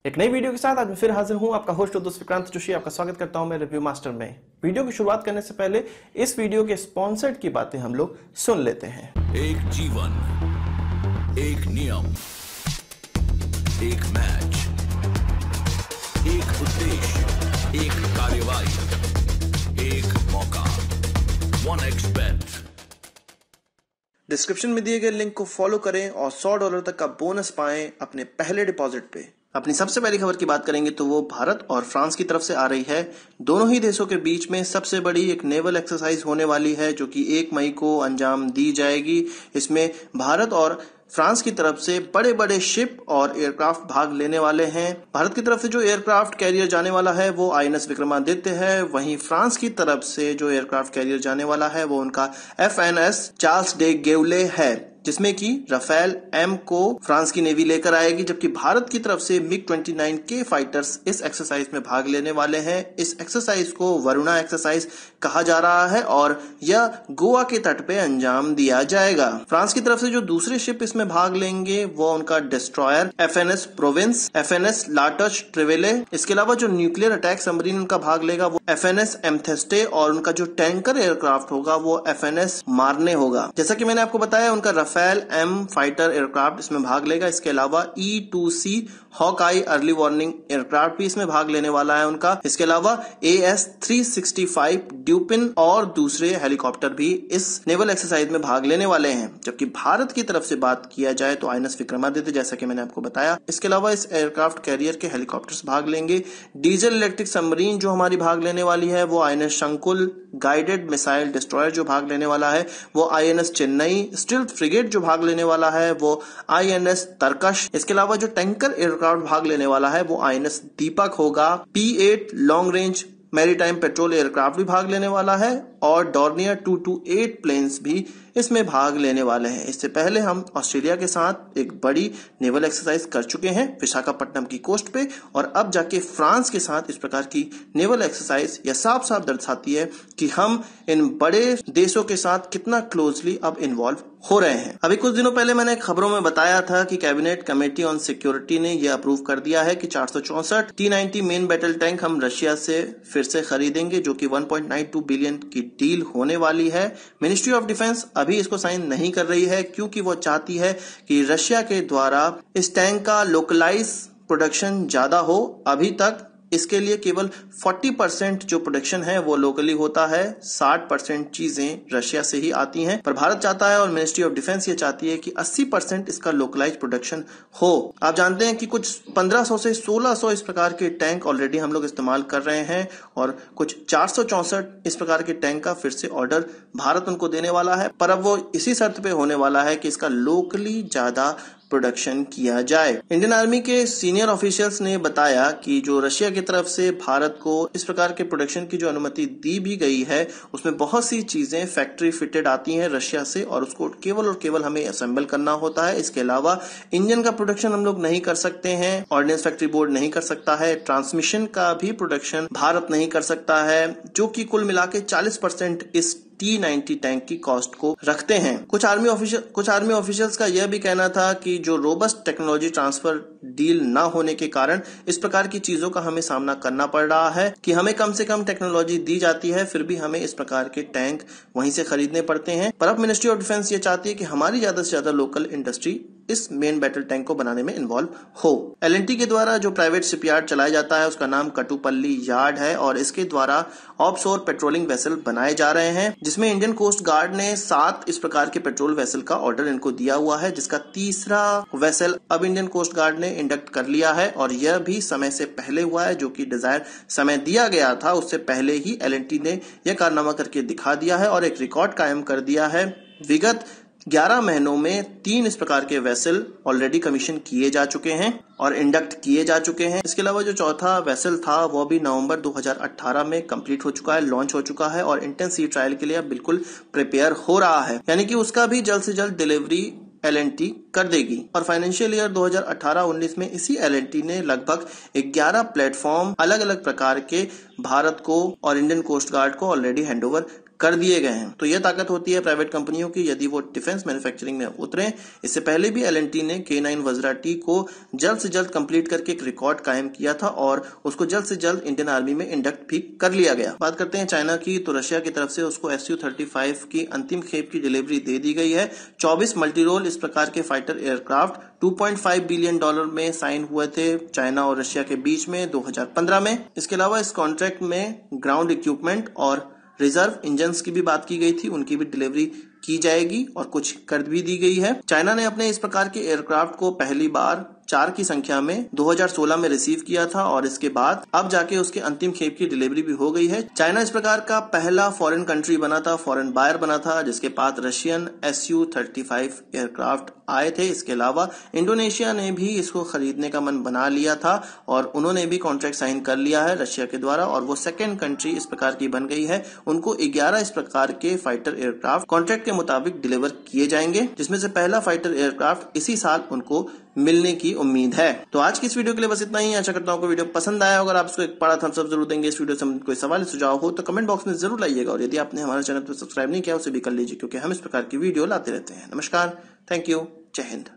एक नई वीडियो के साथ आज मैं फिर हाजिर हूं। आपका होस्ट दोस्त विक्रांत जोशी आपका स्वागत करता हूं मैं रिव्यू मास्टर में। वीडियो की शुरुआत करने से पहले इस वीडियो के स्पॉन्सर्ड की बातें हम लोग सुन लेते हैं। एक जीवन, एक नियम, एक मैच, एक उद्देश्य, एक कार्यवाही, एक मौका, 1xBet। डिस्क्रिप्शन में दिए गए लिंक को फॉलो करें और $100 तक का बोनस पाएं अपने पहले डिपॉजिट पे। अपनी सबसे पहली खबर की बात करेंगे तो वो भारत और फ्रांस की तरफ से आ रही है। दोनों ही देशों के बीच में सबसे बड़ी एक नेवल एक्सरसाइज होने वाली है जो कि 1 मई को अंजाम दी जाएगी। इसमें भारत और फ्रांस की तरफ से बड़े बड़े शिप और एयरक्राफ्ट भाग लेने वाले हैं। भारत की तरफ से जो एयरक्राफ्ट कैरियर जाने वाला है वो INS विक्रमादित्य है। वहीं फ्रांस की तरफ से जो एयरक्राफ्ट कैरियर जाने वाला है वो उनका FNS चार्ल्स डे गेवले है, जिसमें कि राफेल M को फ्रांस की नेवी लेकर आएगी, जबकि भारत की तरफ से MiG-29 के फाइटर्स इस एक्सरसाइज में भाग लेने वाले हैं। इस एक्सरसाइज को वरुणा एक्सरसाइज कहा जा रहा है और यह गोवा के तट पे अंजाम दिया जाएगा। फ्रांस की तरफ से जो दूसरे शिप इसमें भाग लेंगे वो उनका डिस्ट्रॉयर FNS प्रोविंस, FNS लाटच ट्रिवेले। इसके अलावा जो न्यूक्लियर अटैक सबमरीन उनका भाग लेगा वो FNS एमथेस्टे और उनका जो टैंकर एयरक्राफ्ट होगा वो FNS मार्ने होगा। जैसा कि मैंने आपको बताया उनका राफेल M फाइटर एयरक्राफ्ट इसमें भाग लेगा। इसके अलावा E-2C Hawkeye early warning aircraft भी इसमें भाग लेने वाला है उनका। इसके अलावा AS-365 ड्यूपिन और दूसरे हेलीकॉप्टर भी इस नेवल एक्सरसाइज में भाग लेने वाले हैं। जबकि भारत की तरफ से बात किया जाए तो INS विक्रमादित्य, जैसा कि मैंने आपको बताया। इसके अलावा इस एयरक्राफ्ट कैरियर के हेलीकॉप्टर्स भाग लेंगे। डीजल इलेक्ट्रिक सबमरीन जो हमारी भाग लेने वाली है वो INS शंकुल, गाइडेड मिसाइल डिस्ट्रॉयर जो भाग लेने वाला है वो INS चेन्नई, स्टिल्थ फ्रिगेट जो भाग लेने वाला है वो INS तरकश। इसके अलावा जो टैंकर एयरक्राफ्ट भाग लेने वाला है वो INS दीपक होगा। P-8 long range maritime petrol aircraft भी भाग लेने वाला है और डॉर्नियर 228 प्लेन्स भी इसमें भाग लेने वाले हैं। इससे पहले हम ऑस्ट्रेलिया के साथ एक बड़ी नेवल एक्सरसाइज कर चुके हैं विशाखापट्टनम की कोस्ट पे, और अब जाके फ्रांस के साथ इस प्रकार की नेवल एक्सरसाइज यह साफ साफ दर्शाती है कि हम इन बड़े देशों के साथ कितना क्लोजली अब इन्वॉल्व हो रहे हैं। अभी कुछ दिनों पहले मैंने खबरों में बताया था कि कैबिनेट कमेटी ऑन सिक्योरिटी ने यह अप्रूव कर दिया है कि 464 T-90 मेन बैटल टैंक हम रशिया से फिर से खरीदेंगे, जो कि 1.92 बिलियन की डील होने वाली है। मिनिस्ट्री ऑफ डिफेंस अभी इसको साइन नहीं कर रही है क्योंकि वो चाहती है कि रशिया के द्वारा इस टैंक का लोकलाइज प्रोडक्शन ज्यादा हो। अभी तक इसके लिए केवल 40% जो प्रोडक्शन है वो लोकली होता है, 60% चीजें रशिया से ही आती हैं। पर भारत चाहता है और मिनिस्ट्री ऑफ डिफेंस ये चाहती है कि 80% इसका लोकलाइज प्रोडक्शन हो। आप जानते हैं कि कुछ 1500 से 1600 इस प्रकार के टैंक ऑलरेडी हम लोग इस्तेमाल कर रहे हैं और कुछ 464 इस प्रकार के टैंक का फिर से ऑर्डर भारत उनको देने वाला है। पर अब वो इसी शर्त पे होने वाला है कि इसका लोकली ज्यादा प्रोडक्शन किया जाए। इंडियन आर्मी के सीनियर ऑफिशियल्स ने बताया कि जो रशिया की तरफ से भारत को इस प्रकार के प्रोडक्शन की जो अनुमति दी भी गई है उसमें बहुत सी चीजें फैक्ट्री फिटेड आती हैं रशिया से और उसको केवल और केवल हमें असेंबल करना होता है। इसके अलावा इंजन का प्रोडक्शन हम लोग नहीं कर सकते हैं, ऑर्डिनेंस फैक्ट्री बोर्ड नहीं कर सकता है, ट्रांसमिशन का भी प्रोडक्शन भारत नहीं कर सकता है, जो कि कुल मिला के 40% इस T-90 टैंक की कॉस्ट को रखते हैं। कुछ आर्मी ऑफिशियल्स का यह भी कहना था कि जो रोबस्ट टेक्नोलॉजी ट्रांसफर डील न होने के कारण इस प्रकार की चीजों का हमें सामना करना पड़ रहा है कि हमें कम से कम टेक्नोलॉजी दी जाती है फिर भी हमें इस प्रकार के टैंक वहीं से खरीदने पड़ते हैं। पर अब मिनिस्ट्री ऑफ डिफेंस ये चाहती है कि हमारी ज्यादा से ज्यादा लोकल इंडस्ट्री इस मेन बैटल टैंक को बनाने में इन्वॉल्व हो। L&T के द्वारा जो प्राइवेट शिपयार्ड चलाया जाता है उसका नाम कटुपल्ली यार्ड है और इसके द्वारा ऑफशोर पेट्रोलिंग वेसल बनाए जा रहे हैं, जिसमें इंडियन कोस्ट गार्ड ने 7 इस प्रकार के पेट्रोल वेसल का ऑर्डर इनको दिया हुआ है, जिसका तीसरा वेसल अब इंडियन कोस्ट गार्ड ने इंडक्ट कर लिया है और यह भी समय से पहले हुआ है, जो कि डिजायर समय दिया गया था उससे पहले ही L&T ने यह कारनामा करके दिखा दिया है और एक रिकॉर्ड कायम कर दिया है। विगत 11 महीनों में 3 इस प्रकार के वेसल ऑलरेडी कमीशन किए जा चुके हैं और इंडक्ट किए जा चुके हैं। इसके अलावा जो चौथा वेसल था वो भी नवंबर 2018 में कंप्लीट हो चुका है, लॉन्च हो चुका है और इंटेंसिव ट्रायल के लिए अब बिल्कुल प्रिपेयर हो रहा है, यानी कि उसका भी जल्द से जल्द डिलीवरी L&T कर देगी। और फाइनेंशियल ईयर 2018-19 में इसी L&T ने लगभग 11 प्लेटफॉर्म अलग अलग प्रकार के भारत को और इंडियन कोस्ट गार्ड को ऑलरेडी हैंडओवर कर दिए गए हैं। तो यह ताकत होती है प्राइवेट कंपनियों की यदि वो डिफेंस मैन्युफैक्चरिंग में उतरे। इससे पहले भी L&T ने K9 वज्रा T को जल्द से जल्द कंप्लीट करके एक रिकॉर्ड कायम किया था और उसको जल्द से जल्द इंडियन आर्मी में इंडक्ट भी कर लिया गया। बात करते हैं चाइना की, तो रशिया की तरफ से उसको Su-35 की अंतिम खेप की डिलीवरी दे दी गई है। 24 मल्टीरोल इस प्रकार के फाइटर एयरक्राफ्ट $2.5 बिलियन में साइन हुए थे चाइना और रशिया के बीच में 2015 में। इसके अलावा इस कॉन्ट्रैक्ट में ग्राउंड इक्विपमेंट और रिजर्व इंजन्स की भी बात की गई थी, उनकी भी डिलीवरी की जाएगी और कुछ कर भी दी गई है। चाइना ने अपने इस प्रकार के एयरक्राफ्ट को पहली बार 4 की संख्या में 2016 में रिसीव किया था और इसके बाद अब जाके उसके अंतिम खेप की डिलीवरी भी हो गई है। चाइना इस प्रकार का पहला फॉरेन कंट्री बना था, फॉरेन बायर बना था, जिसके पास रशियन Su-35 एयरक्राफ्ट आए थे। इसके अलावा इंडोनेशिया ने भी इसको खरीदने का मन बना लिया था और उन्होंने भी कॉन्ट्रैक्ट साइन कर लिया है रशिया के द्वारा और वो सेकेंड कंट्री इस प्रकार की बन गई है। उनको 11 इस प्रकार के फाइटर एयरक्राफ्ट कॉन्ट्रैक्ट के मुताबिक डिलीवर किए जाएंगे, जिसमें से पहला फाइटर एयरक्राफ्ट इसी साल उनको मिलने की उम्मीद है। तो आज की इस वीडियो के लिए बस इतना ही। आशा करता हूँ आपको वीडियो पसंद आया। अगर आप इसको एक बड़ा थम्स अप जरूर देंगे। इस वीडियो से कोई सवाल सुझाव हो तो कमेंट बॉक्स में जरूर लाइएगा और यदि आपने हमारे चैनल पर सब्सक्राइब नहीं किया उसे भी कर लीजिए, क्योंकि हम इस प्रकार की वीडियो लाते रहते हैं। नमस्कार, थैंक यू, जय हिंद।